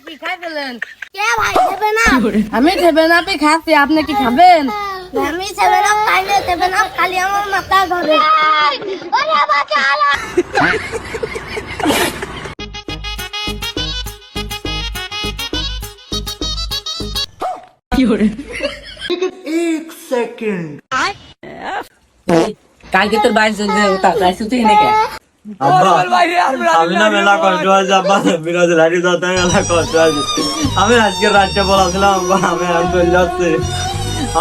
কি খাই ফেলেন? কে ভাই খাবে না? আমি খাবে না, আপনি খাচ্ছি, আপনি কি খাবেন? আমি খাবে না, খাইলে খাবে না, খালি আমার মাথা ধরে। ওরে বাঁচালা। কালকে তোর বাইরে তুই নাকি আমি না মেলা কষ্ট আছে আব্বা, বিরাজ রাড়ি যাতে মেলা কষ্ট আছে। আমি আজকে রাতটা বলাছিলাম আব্বা আমি আর চলে যাচ্ছি,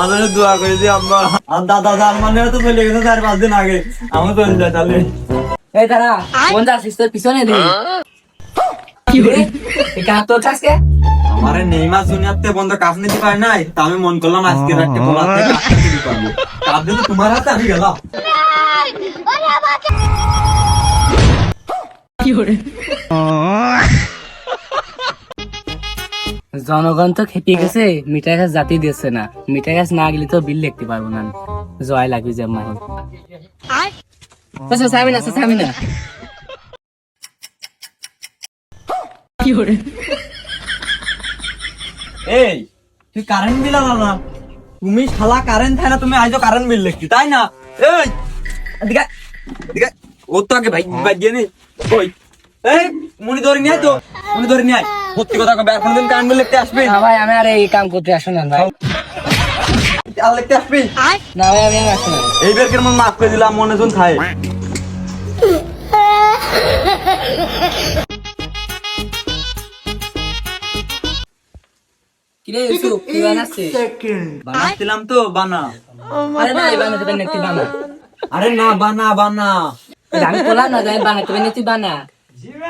আমি দোয়া করেছি আব্বা। আর দাদা জার্মানিও তো চলে গেছে 4-5 দিন আগে, আমি চলে যাই তাহলে। এই দাঁড়া, কোন যাচ্ছিস তোর পিছনে দিই কি রে তোর কাছে আমার নেইমার জুনিয়রতে বন্ধ কাজ নিতে পারে নাই, তা আমি মন করলাম আজকে রাতটা বলাতে কাজ নিতে পারবো। কাজ দিলে তোমার হাতে আমি গেলাম। জনগণ তো খেপে গেছে, মিঠাই গাছ জাতি দিচ্ছে না। মিঠাই গাছ না গেলে তো বিল লিখতে পারবো না। জয় লাগবে যে মাই চাবি না এই তুই কারেন্ট বিল না, তুমি শালা কারেন্ট থাকে না, তুমি আইজো কারেন্ট বিল লিখছি তাই না? এই এদিকে এদিকে, ও তো আগে ভাই ভাই দিয়ে নে। কই এই মুনি ধরে নিয়ে আয় তো, মুনি ধরে নিয়ে আয়। সত্যি কথা কবে আর কোনদিন কারেন্ট বিল লিখতে আসবে না ভাই, আমি আর এই কাম করতে আসো না ভাই। আর লিখতে আসবি না ভাই, আমি আর আসো না। এই বেরকের মন মাফ করে দিলাম, মনে শুন খায়। কিরে ইউসুফ, কি বানাচ্ছিস? বানাচ্ছিলাম তো বানা। আরে না, এই বানাতে পারি না, তুই বানা। আরে না বানা বানা, আমি বললাম না আমি বানাতে পারি না, তুই বানা।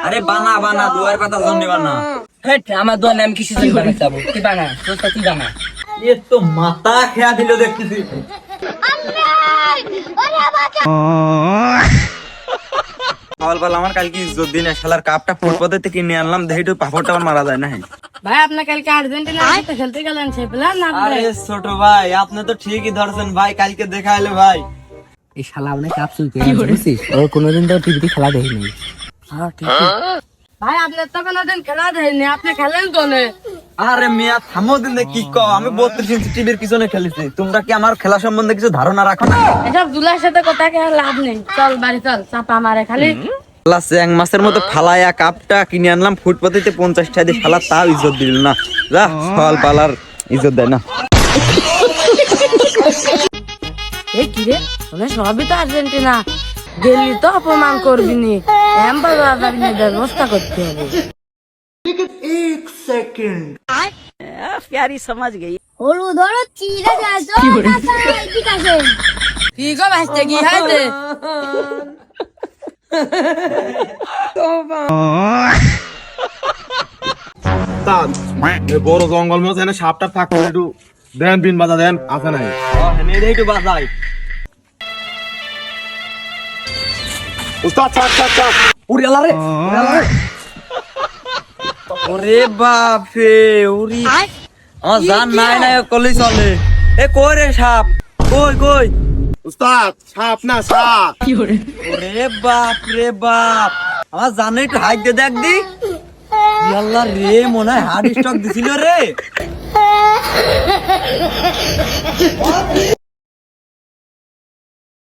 আরে বানা বানা, দুয়ার পাতার জন্য বানা। হেট, আমার দোয়া নাম কিছু জন্য বানাতে যাবো, তুই বানা, তুই বানা। এ তো মাথা খেয়া দিল দেখতেছি। সকালবেলা আমার কালকে ইজ্জত দিন, শালার কাপটা ফুটপাতে থেকে কিনে আনলাম, দেখি একটু পাপড়টা আমার মারা যায় না। ভাই আপনি কালকে আর্জেন্টিনার সাথে খেলতে গেলেন, সে প্ল্যান না আরে ছোট ভাই, আপনি তো ঠিকই ধরছেন ভাই, কালকে দেখা এলো ভাই। এই শালা অনেক কাপ চুলকে বুঝছিস, ও কোনোদিন তো টিভিতে খেলা দেখিনি। হ্যাঁ ঠিক ভাই আপনার তো কোনোদিন খেলা দেয়নি, আপনি খেলেন কোনে? আরে মিয়া থামো দিন, কি কও, আমি 32 ইঞ্চি টিভির পিছনে খেলেছি। তোমরা কি আমার খেলা সম্বন্ধে কিছু ধারণা রাখো না? এসব দুলার সাথে কথা কে লাভ নেই, চল বাড়ি চল, চাপা মারে খালি। এক মাসের মতো ফালায়া কাপটা কিনে আনলাম ফুটপাতিতে 50 টাকা দিয়ে, শালা তাও ইজ্জত দিল না। যা ফল পালার ইজ্জত দেয় না। এই কি রে, ওরা সবই তো আর্জেন্টিনা, গেলি তো অপমান করবি নি, ব্যবস্থা করতে হবে। হলুদ ধরো চিড়ে যাইছো, ঠিক আছে কি গো ভাইতে কি হইছে? বড় জঙ্গল মধ্যে সাপটা থাকতো, একটু দেন বিন বাজা দেন, আছে নাই? একটু বাজাই। উস্তাদ ছাড় ছাড় ছাড়, উড়িয়ালা রে, ওরে বাপ রে, উড়ি আমার জান নাই নাই কলি চলে। এ কই রে সাপ, কই কই? উস্তাদ সাপ না সাপ। ওরে বাপ রে বাপ, আমার জানে একটু হাইট দে দেখ দি। আল্লাহ রে, মনে হয় হার্ট স্ট্রোক দিছিল রে।